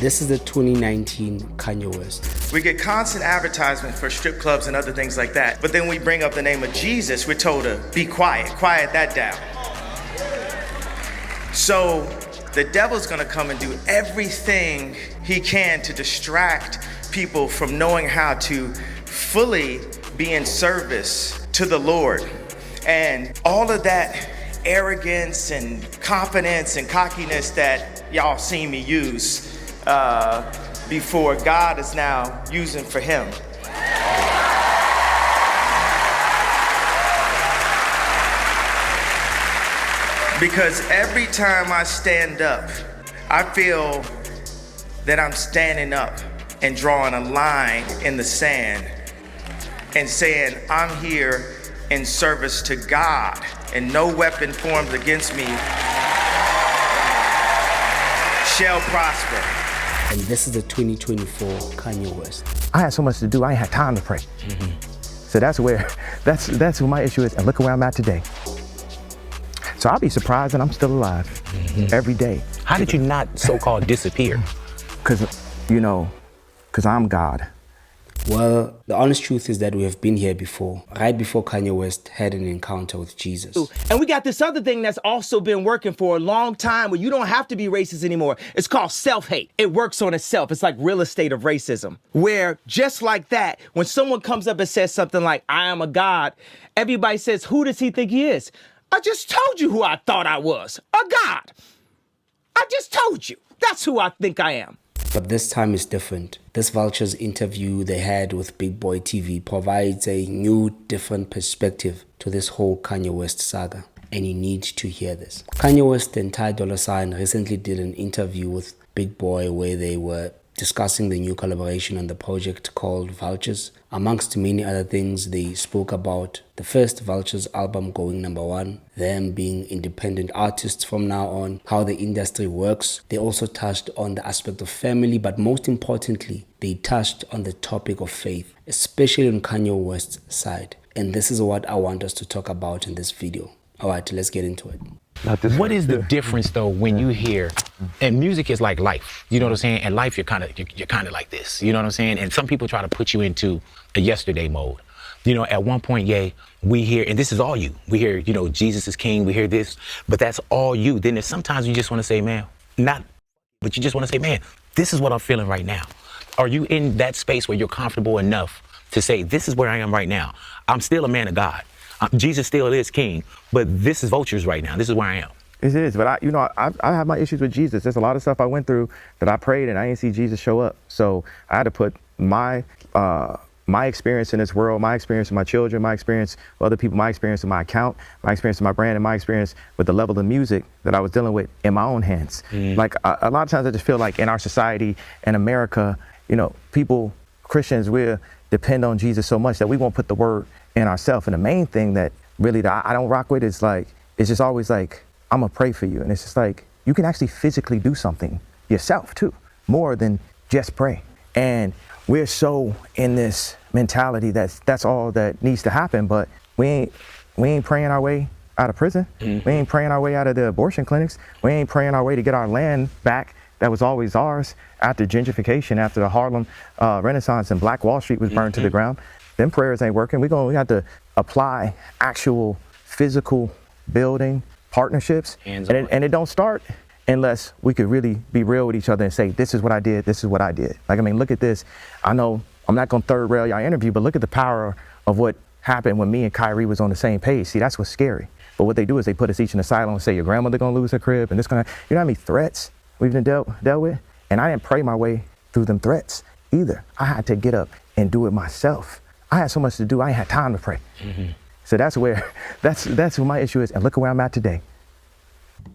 This is the 2019 Kanye West. We get constant advertisement for strip clubs and other things like that. But then we bring up the name of Jesus, we're told to be quiet, quiet that down. So the devil's gonna come and do everything he can to distract people from knowing how to fully be in service to the Lord. And all of that arrogance and confidence and cockiness that y'all seen me use before, God is now using for him. Because every time I stand up, I feel that I'm standing up and drawing a line in the sand and saying, I'm here in service to God, and no weapon formed against me shall prosper. And this is the 2024 Kanye West. I had so much to do, I ain't had time to pray. So that's what my issue is, and look where I'm at today. So I'll be surprised that I'm still alive every day. How did you not so-called disappear? Because I'm God. Well, the honest truth is that we have been here before, right before Kanye West had an encounter with Jesus. And we got this other thing that's also been working for a long time where you don't have to be racist anymore. It's called self-hate. It works on itself. It's like real estate of racism, where just like that, when someone comes up and says something like, I am a God, everybody says, who does he think he is? I just told you who I thought I was, a God. I just told you. That's who I think I am. But this time is different. This Vultures interview they had with Big Boy TV provides a new, different perspective to this whole Kanye West saga. And you need to hear this. Kanye West and Ty Dolla $ign recently did an interview with Big Boy where they were discussing the new collaboration on the project called Vultures. Amongst many other things, they spoke about the first Vultures album going #1, them being independent artists from now on, how the industry works. They also touched on the aspect of family, but most importantly, they touched on the topic of faith, especially on Kanye West's side. And this is what I want us to talk about in this video. All right, let's get into it. What is the difference though when you hear, and music is like life, you know what I'm saying? And life, you're kind of like this, you know what I'm saying? And some people try to put you into a yesterday mode. You know, at one point, we hear, and this is all you. We hear, Jesus is king, we hear this, but that's all you. Then there's sometimes you just want to say, man, but you just want to say, man, this is what I'm feeling right now. Are you in that space where you're comfortable enough to say, this is where I am right now? I'm still a man of God. Jesus still is king, but this is Vultures right now. This is where I am. It is, but I have my issues with Jesus. There's a lot of stuff I went through that I prayed and I didn't see Jesus show up. So I had to put my experience in this world, my experience with my children, my experience with other people, my experience with my account, my experience with my brand, and my experience with the level of music that I was dealing with in my own hands. Like a lot of times I just feel like in our society, in America, people, Christians, we depend on Jesus so much that we won't put the word in ourselves. And the main thing that really that I don't rock with is it's just always like, I'm gonna pray for you. And it's just like, you can actually physically do something yourself too, more than just pray. And we're so in this mentality that's all that needs to happen, but we ain't praying our way out of prison. We ain't praying our way out of the abortion clinics. We ain't praying our way to get our land back that was always ours after gentrification, after the Harlem Renaissance and Black Wall Street was burned to the ground. Them prayers ain't working. We have to apply actual physical building partnerships. And it don't start unless we could really be real with each other and say, this is what I did, this is what I did. Like, I mean, look at this. I know I'm not gonna third rail y'all interview, but look at the power of what happened when me and Kyrie was on the same page. See, that's what's scary. But what they do is they put us each in a silo and say, your grandmother gonna lose her crib and this gonna, you know how many threats we've been dealt with? And I didn't pray my way through them threats either. I had to get up and do it myself. I had so much to do, I ain't had time to pray. So that's what my issue is, and look at where I'm at today.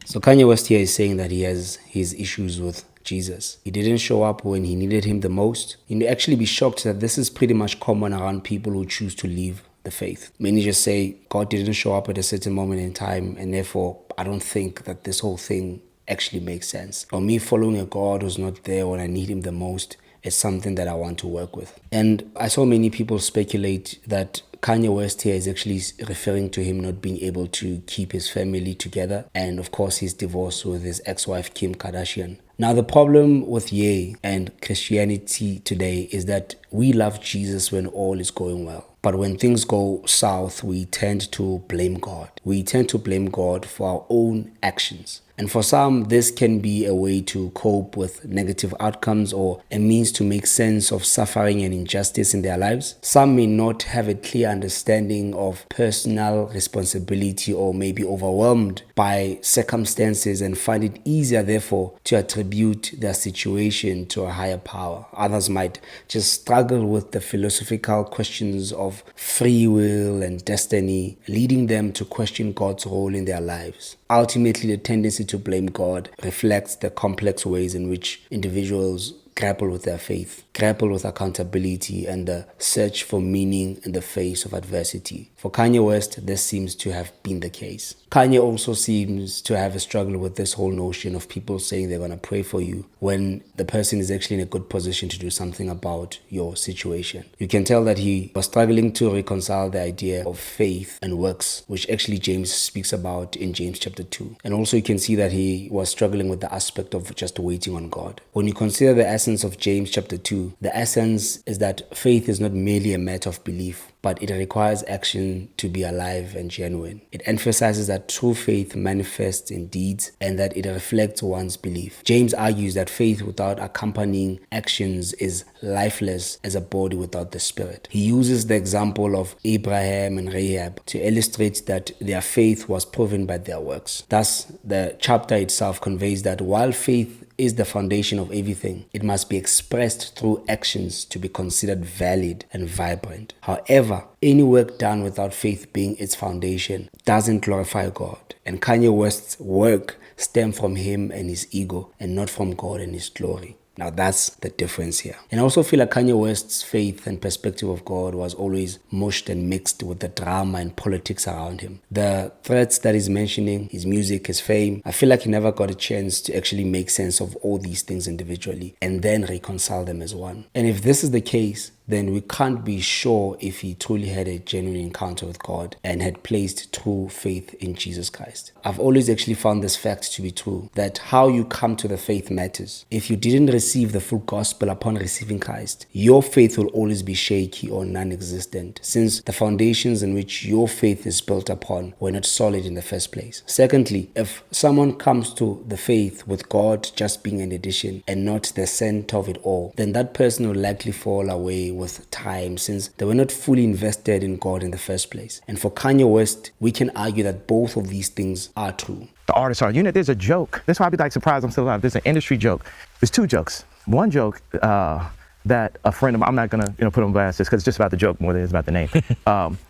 So Kanye West here is saying that he has his issues with Jesus. He didn't show up when he needed him the most. You'd actually be shocked that this is pretty much common around people who choose to leave the faith. Many just say God didn't show up at a certain moment in time, and therefore I don't think that this whole thing actually makes sense. Or me following a God who's not there when I need him the most is something that I want to work with. And I saw many people speculate that Kanye West here is actually referring to him not being able to keep his family together, and of course his divorce with his ex-wife Kim Kardashian. Now the problem with Ye and Christianity today is that we love Jesus when all is going well. But when things go south, we tend to blame God. We tend to blame God for our own actions. And for some, this can be a way to cope with negative outcomes or a means to make sense of suffering and injustice in their lives. Some may not have a clear understanding of personal responsibility or may be overwhelmed by circumstances and find it easier, therefore, to attribute their situation to a higher power. Others might just struggle with the philosophical questions of free will and destiny, leading them to question God's role in their lives. Ultimately, the tendency to blame God reflects the complex ways in which individuals grapple with their faith, grapple with accountability, and the search for meaning in the face of adversity. For Kanye West, this seems to have been the case. Kanye also seems to have a struggle with this whole notion of people saying they're going to pray for you when the person is actually in a good position to do something about your situation. You can tell that he was struggling to reconcile the idea of faith and works, which actually James speaks about in James chapter 2. And also you can see that he was struggling with the aspect of just waiting on God. When you consider the essence of James chapter 2, the essence is that faith is not merely a matter of belief, but it requires action to be alive and genuine. It emphasizes that true faith manifests in deeds and that it reflects one's belief. James argues that faith without accompanying actions is lifeless as a body without the spirit. He uses the example of Abraham and Rahab to illustrate that their faith was proven by their works. Thus, the chapter itself conveys that while faith is the foundation of everything, it must be expressed through actions to be considered valid and vibrant. However, any work done without faith being its foundation doesn't glorify God. And Kanye West's work stems from him and his ego and not from God and his glory. Now that's the difference here. And I also feel like Kanye West's faith and perspective of God was always mushed and mixed with the drama and politics around him. The threats that he's mentioning, his music, his fame, I feel like he never got a chance to actually make sense of all these things individually and then reconcile them as one. And if this is the case, then we can't be sure if he truly had a genuine encounter with God and had placed true faith in Jesus Christ. I've always actually found this fact to be true, that how you come to the faith matters. If you didn't receive the full gospel upon receiving Christ, your faith will always be shaky or non-existent, since the foundations in which your faith is built upon were not solid in the first place. Secondly, if someone comes to the faith with God just being an addition and not the center of it all, then that person will likely fall away with time, since they were not fully invested in God in the first place. And for Kanye West, we can argue that both of these things are true. The artists are, there's a joke. That's why I'd be like surprised I'm still alive. There's an industry joke. There's two jokes. One joke that a friend of mine, I'm not gonna put on blast because it's just about the joke more than it's about the name.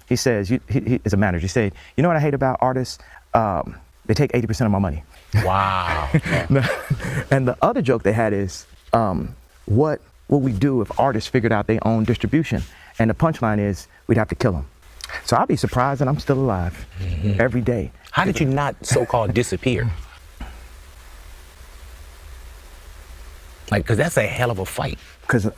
He says, he is a manager. He said, you know what I hate about artists? They take 80% of my money. Wow. And the other joke they had is, what would we do if artists figured out their own distribution? And the punchline is, we'd have to kill them. So I'll be surprised that I'm still alive every day. How did you not so-called disappear? Like, because that's a hell of a fight. Because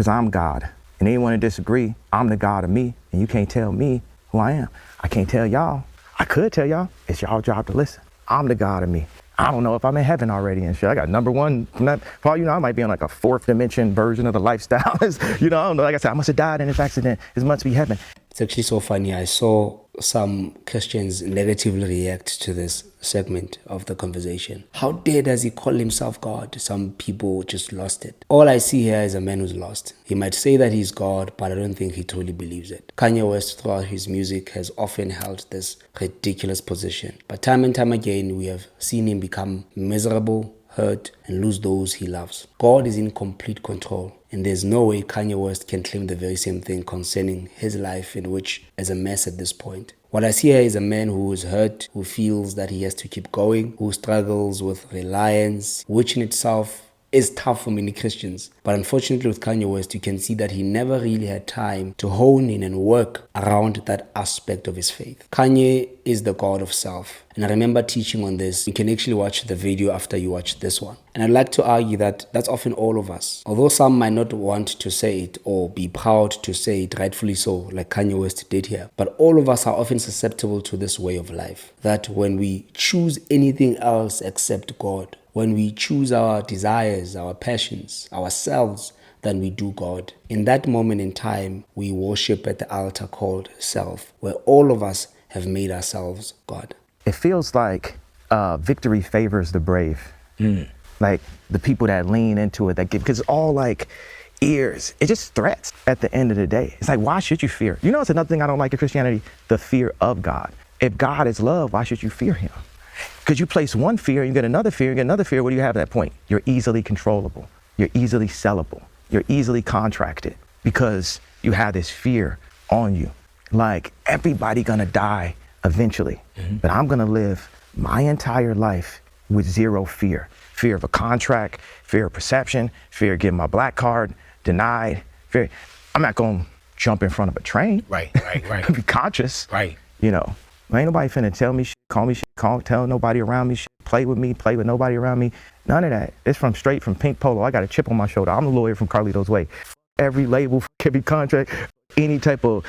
I'm God. And anyone who disagree, I'm the God of me. And you can't tell me who I am. I can't tell y'all. I could tell y'all. It's y'all job to listen. I'm the God of me. I don't know if I'm in heaven already and shit. I got number one. For all you know, I might be on like a fourth dimension version of the lifestyle. I don't know. Like I said, I must have died in this accident. It must be heaven. It's actually so funny. I saw some Christians negatively react to this segment of the conversation. How dare does he call himself God? Some people just lost it. All I see here is a man who's lost. He might say that he's God, but I don't think he truly believes it. Kanye West, throughout his music, has often held this ridiculous position. But time and time again, we have seen him become miserable, hurt, and lose those he loves. God is in complete control, and there's no way Kanye West can claim the very same thing concerning his life, in which is a mess at this point. What I see here is a man who is hurt, who feels that he has to keep going, who struggles with reliance, which in itself is tough for many Christians. But unfortunately with Kanye West, you can see that he never really had time to hone in and work around that aspect of his faith. Kanye is the God of self. And I remember teaching on this. You can actually watch the video after you watch this one. And I'd like to argue that that's often all of us. Although some might not want to say it or be proud to say it, rightfully so, like Kanye West did here. But all of us are often susceptible to this way of life. That when we choose anything else except God, when we choose our desires, our passions, ourselves, than we do God. In that moment in time, we worship at the altar called self, where all of us have made ourselves God. It feels like victory favors the brave. Like the people that lean into it, that give, because all like ears, it just threats at the end of the day. It's like, why should you fear? You know, it's another thing I don't like in Christianity, the fear of God. If God is love, why should you fear him? Because you place one fear, you get another fear, you get another fear. What do you have at that point? You're easily controllable. You're easily sellable. You're easily contracted because you have this fear on you. Like everybody gonna die eventually, but I'm gonna live my entire life with zero fear. Fear of a contract, fear of perception, fear of getting my black card denied. Fear. I'm not gonna jump in front of a train. Right. Be conscious. Right. You know, ain't nobody finna tell me shit, call me shit, tell nobody around me shit, play with nobody around me. None of that. It's straight from Pink Polo. I got a chip on my shoulder. I'm the lawyer from Carlito's Way. Every label, every contract, any type of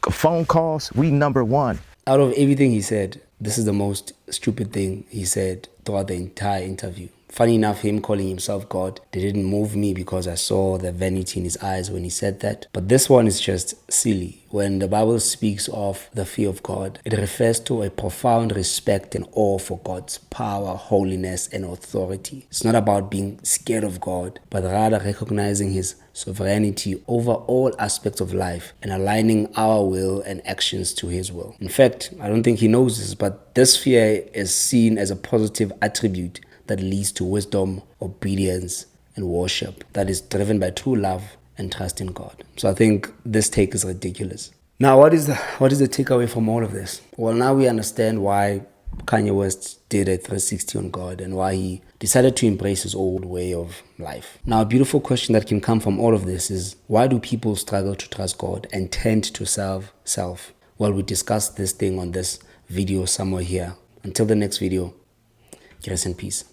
phone calls, we number one. Out of everything he said, this is the most stupid thing he said throughout the entire interview. Funny enough, him calling himself God, they didn't move me because I saw the vanity in his eyes when he said that. But this one is just silly. When the Bible speaks of the fear of God, it refers to a profound respect and awe for God's power, holiness, and authority. It's not about being scared of God, but rather recognizing his sovereignty over all aspects of life and aligning our will and actions to his will. In fact, I don't think he knows this, but this fear is seen as a positive attribute that leads to wisdom, obedience, and worship that is driven by true love and trust in God. So I think this take is ridiculous. Now, what is the takeaway from all of this? Well, now we understand why Kanye West did a 360 on God and why he decided to embrace his old way of life. Now, a beautiful question that can come from all of this is, why do people struggle to trust God and tend to serve self? Well, we discussed this thing on this video somewhere here. Until the next video, rest in peace.